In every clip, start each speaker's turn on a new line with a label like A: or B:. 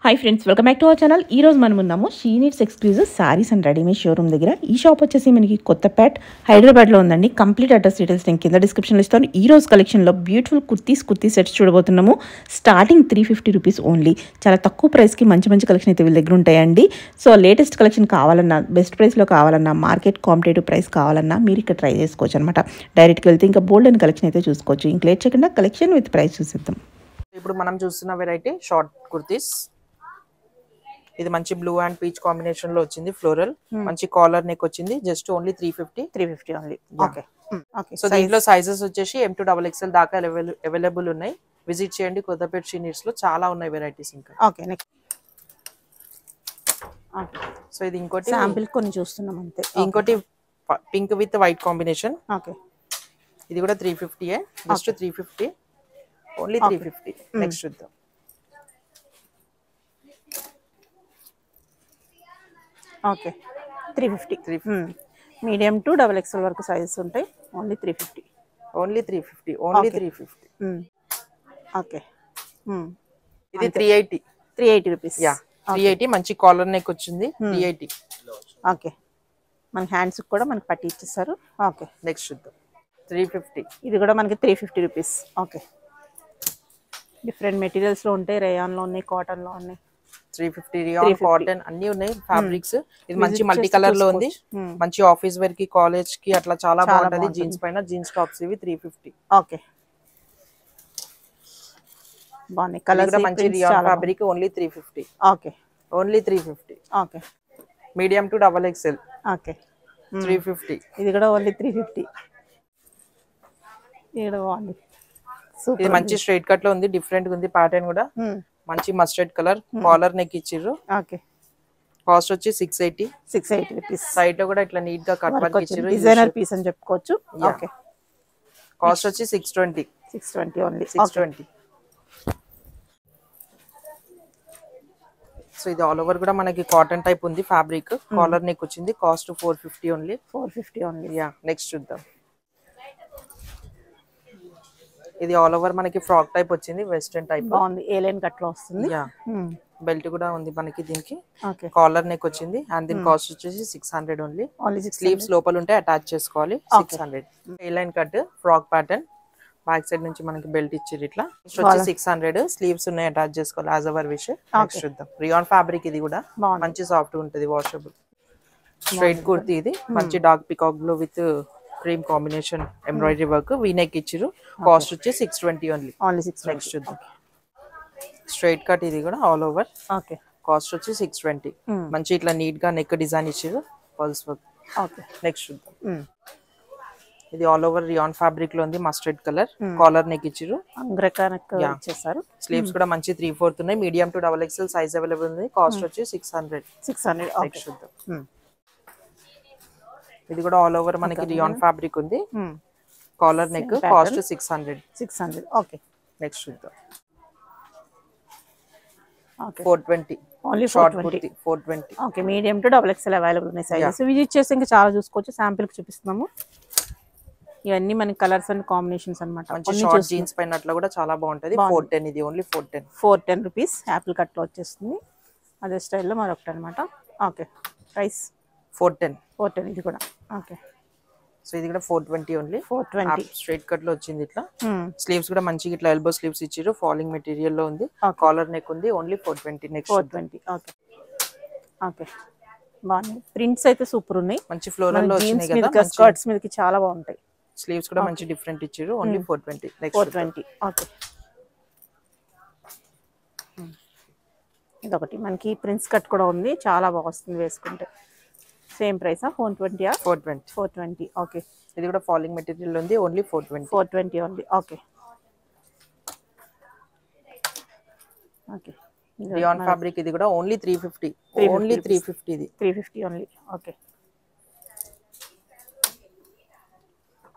A: Hi friends, welcome back to our channel. ఈ రోజు మనం ఉన్నాము she needs exclusive saris and readymade showroom దగ్గర. ఈ షాప్ వచ్చేసి మనకి కొత్తపేట్ హైదరాబాద్లో ఉందండి. కంప్లీట్ అడ్రస్ డీటెయిల్స్ నేను కింద డిస్క్రిప్షన్లో ఇస్తాను. ఈ రోజు కలెక్షన్లో బ్యూటిఫుల్ కుర్తీ సెట్స్ చూడబోతున్నాము. Starting 350 rupees only. చాలా తక్కువ ప్రైస్కి మంచి మంచి కలెక్షన్ అయితే వీళ్ళ దగ్గర ఉంటాయండి. సో లేటెస్ట్ కలెక్షన్ కావాలన్నా, బెస్ట్ ప్రైస్లో కావాలన్నా, మార్కెట్ కాంపిటేటివ్ ప్రైస్ కావాలన్నా మీరు ఇక్కడ ట్రై చేసుకోవచ్చు అనమాట. డైరెక్ట్గా వెళ్తే ఇంకా బోల్డ్ అండ్ కలెక్షన్ అయితే చూసుకోవచ్చు. ఇంక లేట్ చేయకుండా కలెక్షన్ విత్ ప్రైస్ చూసిద్దాం.
B: ఇప్పుడు మనం చూస్తున్న వెరైటీ షార్ట్ కుర్తీస్. ఇది మంచి బ్లూ అండ్ పీచ్ కాంబినేషన్ లో వచ్చింది. ఫ్లోరల్ మంచి కాలర్ నెక్ వచ్చింది. Just only 350 only. Okay. So దీంట్లో సైజెస్ వచ్చేసి M2XXL దాకా అవైలబుల్ ఉన్నాయి. విజిట్ చేయండి కొత్తపేట షీ నీడ్స్ లో. చాలా ఉన్నాయి వెరైటీస్ ఇంకా.
A: Okay, next.
B: సో ఇది ఇంకోటి
A: శాంపిల్ కొన్ని చూస్తున్నాం అంతే.
B: ఇంకోటి pink with white combination.
A: Okay,
B: ఇది కూడా 350. Just 350 only 350. నెక్స్ట్ చూద్దాం.
A: ఓకే, 350. మీడియం టు XXL వరకు సైజెస్ ఉంటాయి. ఓన్లీ 350.
B: ఓన్లీ 350.
A: ఓకే,
B: ఇది 380
A: రూపీస్.
B: యా, 380. మంచి కాలర్ నెక్ వచ్చింది. 380.
A: ఓకే, మన హ్యాండ్స్ కూడా మనకి పట్టి ఇచ్చేసారు. ఓకే,
B: నెక్స్ట్ చూద్దాం. 350.
A: ఇది కూడా మనకి 350 రూపీస్. ఓకే, డిఫరెంట్ మెటీరియల్స్ లో ఉంటాయి. రేయాన్ లో ఉన్నాయి, కాటన్ లో ఉన్నాయి.
B: 350 రియాన్, కాటన్ అన్ని ఉన్నాయి ఫ్యాబ్రిక్స్. ఇది మంచి మల్టీ కలర్ లో ఉంది. మంచి ఆఫీస్ వేర్ కి, కాలేజ్ కి అట్లా చాలా బాగుంటది. జీన్స్ పైన జీన్స్ టాప్స్ ఇవి 350.
A: ఓకే, బాగున్నాయి కలర్ కూడా
B: మంచి rayon fabric. Only 350.
A: Okay,
B: only 350.
A: Okay,
B: medium to XXL.
A: Okay,
B: 350.
A: ఇది కూడా ఓన్లీ 350. ఇది కూడా బాగుంది.
B: ఇది మంచి స్ట్రైట్ కట్ లో ఉంది. డిఫరెంట్ గా ఉంది ప్యాటర్న్ కూడా. మంచి మస్టర్డ్ కలర్ కాలర్ నెక్ ఇచ్చిర్రు.
A: ఓకే,
B: కాస్ట్ వచ్చి 680
A: రూపీస్.
B: సైడ్ లో కూడా ఇట్లా నీట్ గా కట్ వర్క్ ఇచ్చిర్రు.
A: డిజైనర్ పీస్ అని చెప్పుకోవచ్చు. ఓకే,
B: కాస్ట్ వచ్చి 620
A: ఓన్లీ.
B: 620. సో ఇది ఆల్ ఓవర్ కూడా మనకి కాటన్ టైప్ ఉంది ఫ్యాబ్రిక్. కాలర్ నెక్ వచ్చింది. Cost 450 only.
A: 450 only.
B: Yeah, next చూద్దాం. ఇది ఆల్ ఓవర్ మనకి ఫ్రాక్ టైప్ వచ్చింది. వెస్టర్న్ టైప్
A: బాగుంది. ఏ లైన్ కట్ లో వస్తుంది.
B: యా, బెల్ట్ కూడా ఉంది మనకి దీనికి.
A: ఓకే,
B: కాలర్ నెక్ వచ్చింది. అండ్ దీని కాస్ట్ వచ్చేసి 600 ఓన్లీ. స్లీవ్స్ లోపల ఉంటే అటాచ్ చేసుకోవాలి. 600. A line cut frock pattern. Back side నుంచి మనకి బెల్ట్ ఇచ్చారు ఇట్లా. వచ్చి 600. స్లీవ్స్ ఉన్నాయి, అటాచ్ చేసుకోవాలి. As our wish. నెక్స్ట్ చూద్దాం. Rayon fabric. ఇది కూడా మంచి సాఫ్ట్ ఉంటుంది, వాషబుల్. స్ట్రైట్ కుర్తీ ఇది. మంచి dark peacock blue with cream combination embroidery work. V neck ఇచ్చిరు. కాస్ట్ వచ్చి 620 ఓన్లీ. నెక్స్ట్ చూద్దాం. స్ట్రైట్ కట్ ఇది కూడా ఆల్ ఓవర్.
A: ఓకే,
B: కాస్ట్ వచ్చి 620. మంచి ఇట్లా నీట్ గా నెక్ డిజైన్ ఇచ్చిరు, పల్స్ వర్క్.
A: ఓకే,
B: నెక్స్ట్ చూద్దాం. ఇది ఆల్ ఓవర్ రియాన్ ఫ్యాబ్రిక్ లో ఉంది. మస్టర్డ్ కలర్ కాలర్ నెక్ ఇచ్చిరు. స్లీవ్స్ కూడా మంచి 3/4 ఉన్నాయి. Medium to XXL size available ఉంది. కాస్ట్ వచ్చి 600. నెక్స్ట్ చూద్దాం. ఇది కూడా ఆల్ ఓవర్ మనకి రియాన్ ఫ్యాబ్రిక్ ఉంది. Collar neck. Cost 600.
A: Okay,
B: next చూద్దాం.
A: Okay,
B: 420
A: only.
B: Short kurti 420.
A: Okay, medium to XXL available ఉన్నాయి సైజెస్. విజిట్ చేస్తే ఇంకా చాలా చూసుకోవచ్చు. శాంపిల్ కి చూపిస్తున్నాము. ఇవన్నీ మనకి కలర్స్ అండ్ కాంబినేషన్స్ అన్నమాట.
B: మంచి షార్ట్ జీన్స్ పైన అట్లా కూడా చాలా బాగుంటది. 410. ఇది ఓన్లీ
A: 410 రూపీస్. యాపిల్ కట్ లో వచ్చేస్తుంది. అదే స్టైల్లో మరొకటి అనమాట. Okay, price
B: 410.
A: ఇది కూడా. ఓకే,
B: సో ఇది కూడా 420 ఓన్లీ.
A: 420.
B: స్ట్రైట్ కట్ లో వచ్చింది ఇట్లా. స్లీవ్స్ కూడా మంచిగా ఇట్లా ఎల్బో స్లీవ్స్ ఇచ్చిరు. ఫాలింగ్ మెటీరియల్ లో ఉంది. కాలర్ నెక్ ఉంది. ఓన్లీ 420. నెక్స్ట్
A: 420. ఓకే, ఓకే, బాగున్నాయి. ప్రింట్స్ అయితే సూపర్ ఉన్నాయి.
B: మంచి ఫ్లోరల్ లో వచ్చినాయి కదా.
A: స్కర్ట్స్ మీదకి చాలా బాగుంటాయి.
B: స్లీవ్స్ కూడా మంచి డిఫరెంట్ ఇచ్చిరు. ఓన్లీ 420. నెక్స్ట్
A: 420. ఓకే, ఇదొకటి మనకి ప్రిన్స్ కట్ కూడా ఉంది. చాలా బాగా వస్తుంది వేసుకుంటే. సేమ్ ప్రైసా? 420. 420. ఓకే,
B: ఇది కూడా ఫాలింగ్ మెటీరియల్ ఉంది. Only
A: 420 only. Okay, okay,
B: rayon fabric. ఇది కూడా ఓన్లీ 350. ఓన్లీ 350. ఇది
A: 350 ఓన్లీ. ఓకే,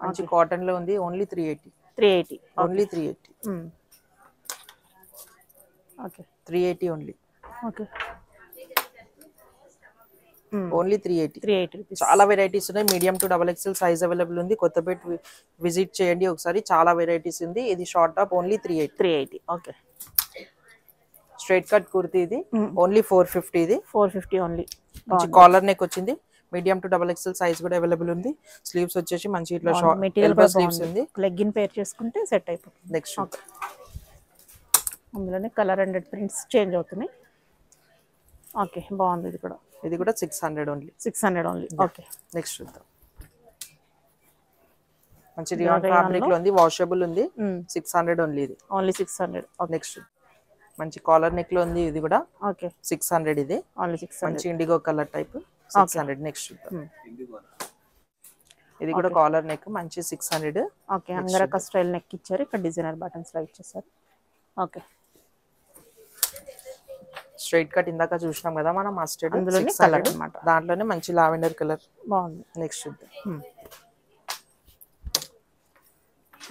B: మంచి కాటన్ లో ఉంది. Only 380. Only 380.
A: Okay,
B: 380 only.
A: Okay,
B: only 380
A: rupees.
B: చాలా వెరైటీస్ ఉన్నాయి. Medium to XXL size available ఉంది. కొత్తపేట విజిట్ చేయండి ఒకసారి. చాలా వెరైటీస్ ఉంది. ఇది short top. Only 380.
A: Okay,
B: straight cut kurti ఇది ఓన్లీ 450 ఇది
A: 450 ఓన్లీ.
B: మంచి కాలర్ నెక్ వచ్చింది, medium to double XL size కూడా అవైలబుల్ ఉంది. స్లీవ్స్ వచ్చేసి మంచి ఇట్లా షార్ట్ ఎల్బో స్లీవ్స్ ఉంది.
A: లెగ్గిన్ పేర్ చేసుకుంటే సెట్ అయిపోతుంది.
B: నెక్స్ట్
A: అందులోనే కలర్ అండ్ ప్రింట్స్ చేంజ్ అవుతున్నాయి. ఓకే బాగుంది. ఇది కూడా
B: 600 ఓన్లీ.
A: 600 ఓన్లీ. ఓకే
B: నెక్స్ట్ చూద్దాం. మంచి రియాన్ ఫ్యాబ్రిక్ లో ఉంది, వాషబుల్ ఉంది. 600 ఓన్లీ. ఇది
A: ఓన్లీ 600.
B: నెక్స్ట్ మంచి కాలర్ నెక్ లో ఉంది, ఇది కూడా
A: ఓకే
B: 600. ఇది
A: ఓన్లీ 600.
B: మంచి ఇండిగో కలర్ టైప్ 600. నెక్స్ట్ చూద్దాం. ఇది కూడా కాలర్ నెక్ మంచి 600.
A: ఓకే అంగరక స్టైల్ నెక్ ఇచ్చారు, ఇక్కడ డిజైనర్ బటన్స్ లా ఇచ్చేసారు. ఓకే
B: స్ట్రైట్ కట్ ఇందాక చూసినాం కదా మనం మస్టర్డ్,
A: అందులోనే కలర్ అన్నమాట.
B: దాంట్లోనే మంచి లావెండర్ కలర్
A: బాగుంది.
B: నెక్స్ట్ చూద్దాం.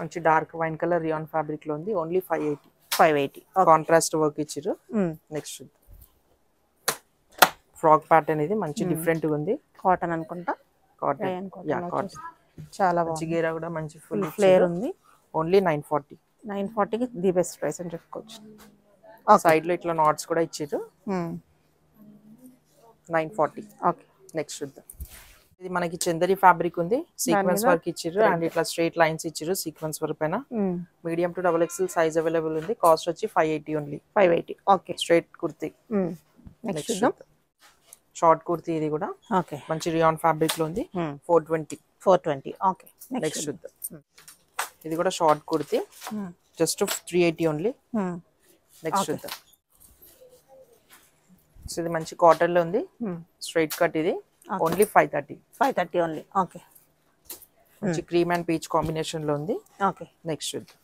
B: మంచి dark wine colour rayon fabric లో ఉంది, ఓన్లీ 580. కాంట్రాస్ట్ వర్క్ ఇచ్చిర్రు. నెక్స్ట్ చూద్దాం. ఫ్రాక్ ప్యాటర్న్ ఇది మంచి డిఫరెంట్ గా ఉంది.
A: కాటన్ అనుకుంటా.
B: కాటన్
A: చాలా
B: బాగుంది. గేరా కూడా మంచి ఫుల్
A: ఫ్లేర్ ఉంది.
B: ఓన్లీ 940.
A: 940కి ది బెస్ట్ ప్రైస్ అని చెప్పుకోవచ్చు.
B: సైడ్ లో ఇట్లా నాట్స్ కూడా ఇచ్చారు. 940.
A: ఓకే
B: నెక్స్ట్ చూద్దాం. ఇది మనకి చందరి ఫ్యాబ్రిక్ ఉంది, సీక్వెన్స్ వర్క్ ఇచ్చిర్రు అండ్ ఇట్లా స్ట్రైట్ లైన్స్ ఇచ్చిర్రు సీక్వెన్స్ వర్క్ పైన. Medium to double XL size available ఉంది. కాస్ట్ వచ్చి 580 only.
A: 580. Okay
B: straight kurti.
A: Next చూద్దాం.
B: షార్ట్ కుర్తీ ఇది కూడా
A: ఓకే
B: మంచి రియాన్ ఫ్యాబ్రిక్ లో ఉంది.
A: 420. ఓకే
B: నెక్స్ట్ చూద్దాం. ఇది కూడా short kurti, just 380 only. Next చూద్దాం. ఇది మంచి కాటన్ లో ఉంది, స్ట్రైట్ కట్. ఇది ఓన్లీ 530
A: ఓన్లీ. ఓకే
B: మంచి క్రీమ్ అండ్ పీచ్ కాంబినేషన్ లో ఉంది.
A: ఓకే
B: నెక్స్ట్ చూద్దాం.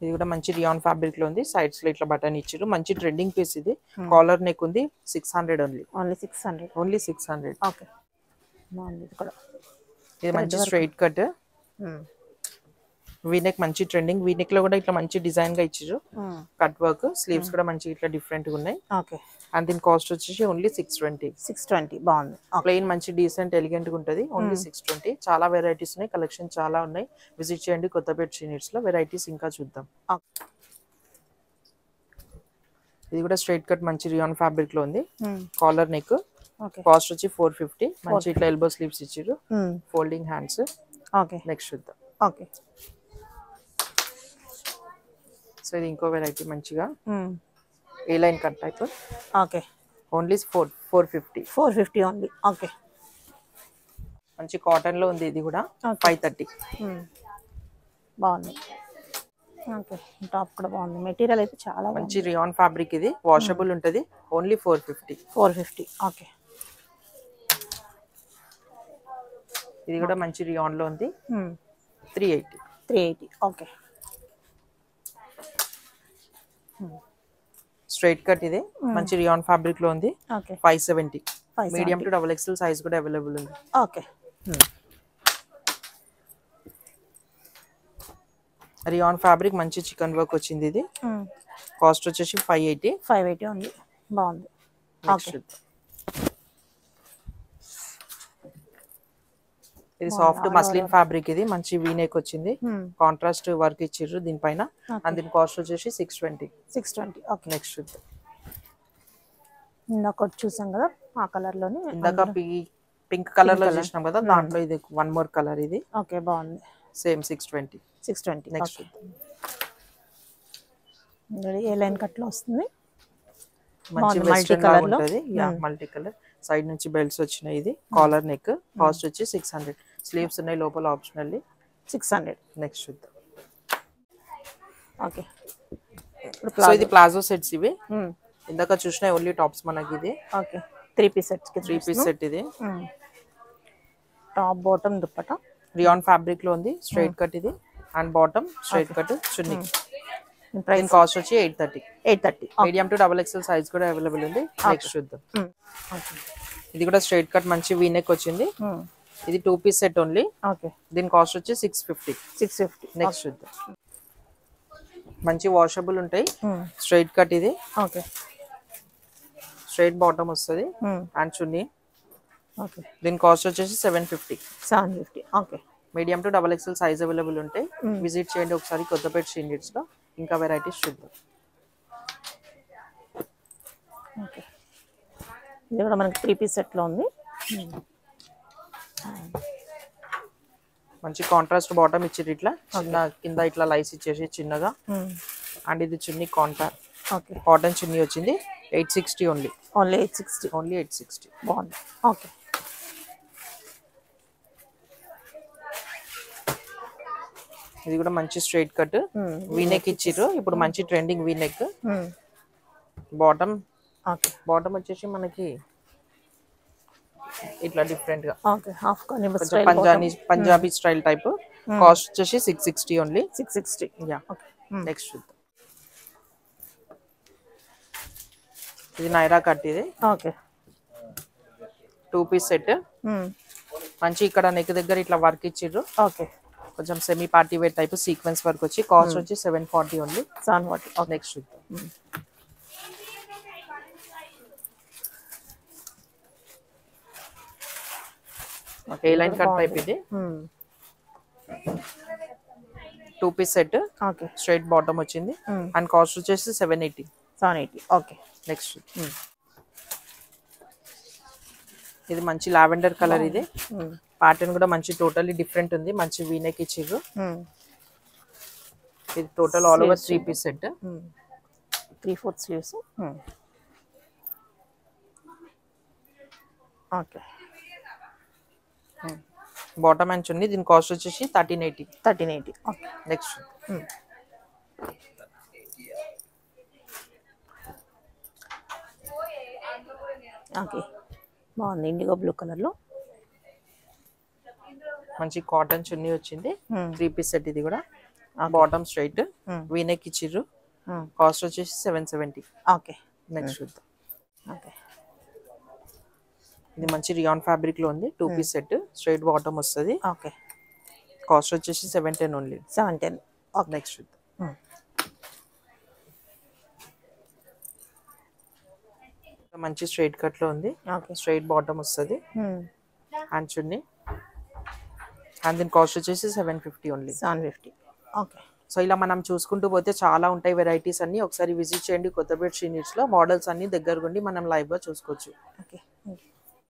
B: ఇది కూడా మంచి రియాన్ ఫ్యాబ్రిక్ లో ఉంది, సైడ్స్ లో ఇట్లా బటన్ ఇచ్చారు. మంచి ట్రెండింగ్ పీస్ ఇది. కాలర్ నెక్ ఉంది, 600 ఓన్లీ. ఓన్లీ 600.
A: ఓకే బాగుంది.
B: ఇది మంచి స్ట్రైట్ కట్ వీనెక్, మంచి ట్రెండింగ్ వీనెక్ లో కూడా ఇట్లా మంచి డిజైన్ గా ఇచ్చారు. కట్ వర్క్ స్లీవ్స్ కూడా మంచి ఇట్లా డిఫరెంట్ గా ఉన్నాయి.
A: ఓకే
B: అండ్ దీని కాస్ట్ వచ్చేసి ఓన్లీ 620.
A: బాగుంది.
B: ప్లెయిన్ మంచి డీసెంట్ ఎలిగెంట్ గా ఉంటుంది. ఓన్లీ 620. చాలా వెరైటీస్ ఉన్నాయి, కలెక్షన్ చాలా ఉన్నాయి. విజిట్ చేయండి కొత్తపేట షీనిట్స్ లో. వెరైటీస్ ఇంకా చూద్దాం. ఇది కూడా స్ట్రైట్ కట్ మంచి రియాన్ ఫ్యాబ్రిక్ లో ఉంది, కాలర్ నెక్. కాస్ట్ వచ్చి 450. మంచి ఇట్లా ఎల్బో స్లీవ్స్ ఇచ్చారు, ఫోల్డింగ్ హ్యాండ్స్.
A: ఓకే
B: నెక్స్ట్ చూద్దాం.
A: ఓకే
B: సో ఇది ఇంకో వెరైటీ మంచిగా A line cut type.
A: Okay
B: only 450
A: only. Okay
B: మంచి కాటన్ లో ఉంది. ఇది కూడా 530.
A: బాగుంది. ఓకే టాప్ కూడా బాగుంది. మెటీరియల్ అయితే చాలా
B: మంచి రియాన్ ఫ్యాబ్రిక్. ఇది వాషబుల్ ఉంటది. ఓన్లీ 450.
A: ఓకే
B: ఇది కూడా మంచి రియాన్ లో ఉంది, 380.
A: Okay
B: straight cut. ఇది మంచి రియాన్ ఫ్యాబ్రిక్ లో ఉంది,
A: okay
B: 570. Medium to double XL size కూడా అవైలబుల్ ఉంది.
A: ఓకే
B: రియాన్ ఫ్యాబ్రిక్ మంచి చికెన్ వర్క్ వచ్చింది. ఇది కాస్ట్ వచ్చేసి 580
A: ఓన్లీ. బాగుంది.
B: ఇది సాఫ్ట్ మస్లిన్ ఫ్యాబ్రిక్. ఇది మంచి వీనెక్ వచ్చింది, కాంట్రాస్ట్ వర్క్ ఇచ్చిర్రు దీనిపైన. అండ్ దీని కాస్ట్ వచ్చేసి 620.
A: ఓకే
B: నెక్స్ట్ చూద్దాం.
A: ఇందాక చూసాం కదా ఆ కలర్ లోనే,
B: ఇందాక పింక్ కలర్ లో చూసినాం కదా, దాంట్లో ఇది వన్ మోర్ కలర్. ఇది
A: ఓకే బాగుంది.
B: సేమ్ 620. నెక్స్ట్ చూద్దాం.
A: ఏ లైన్ కట్ లో వస్తుంది,
B: మంచి వెస్టర్న్ లా ఉంటది. మల్టీ కలర్ సైడ్ నుంచి బెల్ట్స్ వచ్చినాయి. ఇది కాలర్ నెక్. కాస్ట్ వచ్చి 600. స్లీవ్స్ ఉన్నాయి లోపల ఆప్షనల్లీ.
A: 600.
B: నెక్స్ట్ చూద్దాం.
A: ఓకే
B: సో ఇది ప్లాజో సెట్స్. ఇవి ఇందాక చూసిన ఓన్లీ టాప్స్ మనకి. ఇది
A: ఓకే 3 పీస్
B: సెట్. ఇది
A: top bottom dupatta
B: rayon fabric లో ఉంది, స్ట్రైట్ కట్. ఇది and bottom straight cut chunni. Price cost వచ్చి 830. Medium to double XL size కూడా అవైలబుల్ ఉంది. నెక్స్ట్ చూద్దాం. ఇది కూడా స్ట్రైట్ కట్ మంచి వీనెక్ వచ్చింది. ఇది 2 పీస్ సెట్ ఓన్లీ.
A: ఓకే
B: దీని కాస్ట్ వచ్చి 650. నెక్స్ట్ చూద్దాం. మంచి వాషబుల్ ఉంటాయి, స్ట్రైట్ కట్. ఇది
A: ఓకే
B: స్ట్రైట్ బాటమ్ వస్తుంది అండ్ చున్నీ.
A: ఓకే
B: దీని కాస్ట్ వచ్చేసి 750.
A: Okay
B: medium to double XL size available ఉంటాయి. విజిట్ చేయండి ఒకసారి కొత్తపేట షీనిట్స్ లో. ఇంకా వెరైటీస్ చూద్దాం.
A: ఓకే, ఇది కూడా మనకి 3 పీస్ సెట్లో ఉంది.
B: మంచి కాంట్రాస్ట్ బాటమ్ ఇచ్చారు ఇట్లా చిన్న కింద ఇట్లా లైస్ ఇచ్చేసి చిన్నగా. అండ్ ఇది చున్నీ కాంట్రాస్ట్. ఓకే, కాటన్ చున్నీ వచ్చింది. 860 ఓన్లీ.
A: ఓన్లీ 860.
B: ఓన్లీ 860.
A: బాగుంది. ఓకే,
B: ఇది కూడా మంచి స్ట్రైట్ కట్ వీనెక్ ఇచ్చిర్రు. ఇప్పుడు మంచి trending V neck. Bottom
A: okay,
B: bottom వచ్చేసి మనకి ఇట్లా డిఫరెంట్ గా
A: half
B: Punjabi style type. Cost వచ్చేసి 660 ఓన్లీ.
A: 660.
B: యా. నెక్స్ట్ చూద్దాం. ఇది నైరా కట్. ఇది
A: ఓకే,
B: 2 పీస్ సెట్. మంచి ఇక్కడ నెక్ దగ్గర ఇట్లా వర్క్ ఇచ్చిర్రు.
A: ఓకే,
B: కొంచెం semi party wear type sequence work వచ్చి కాస్ట్ వచ్చి 740 ఓన్లీ.
A: 740.
B: నెక్స్ట్ చూద్దాం. ఏ లైన్ కట్ టైప్ ఇది. 2 piece set.
A: Okay,
B: straight bottom వచ్చింది. అండ్ కాస్ట్ వచ్చేసి 780.
A: 780. ఓకే,
B: నెక్స్ట్ ఇది మంచి లావెండర్ కలర్. ఇది ప్యాటర్న్ కూడా మంచి టోటల్లీ డిఫరెంట్ ఉంది. మంచి వీనెక్ ఇచ్చిర్రు. ఇది total all over 3 piece set.
A: 3/4 sleeves. Okay,
B: bottom and chunni. దీని కాస్ట్ వచ్చేసి 1380.
A: 1380. ఓకే,
B: నెక్స్ట్
A: ఓకే, బాగుంది. ఇండిగో బ్లూ కలర్ లో
B: మంచి కాటన్ చున్నీ వచ్చింది. 3 పీస్ సెట్. ఇది కూడా బాటమ్ స్ట్రైట్ వీనెక్ ఇచ్చిర్రు. కాస్ట్ వచ్చేసి 770.
A: ఓకే,
B: నెక్స్ట్ చూద్దాం.
A: ఓకే,
B: ఇది మంచి రియాన్ ఫ్యాబ్రిక్ లో ఉంది. 2 పీస్ సెట్. స్ట్రైట్ బాటమ్ వస్తుంది.
A: ఓకే,
B: కాస్ట్ వచ్చేసి 710 ఓన్లీ.
A: 710. ఓకే,
B: నెక్స్ట్ చూద్దాం. మంచి స్ట్రైట్ కట్ లో ఉంది.
A: ఓకే,
B: స్ట్రైట్ బాటమ్ వస్తుంది. And chunni. అండ్ దీని కాస్ట్ వచ్చేసి 750 ఓన్లీ.
A: 750. ఓకే,
B: సో ఇలా మనం చూసుకుంటూ పోతే చాలా ఉంటాయి వెరైటీస్ అన్ని. ఒకసారి విజిట్ చేయండి కొత్తపేట శ్రీ నీడ్స్ లో. మోడల్స్ అన్ని దగ్గర ఉండి మనం లైవ్ గా చూసుకోవచ్చు.
A: ఓకే.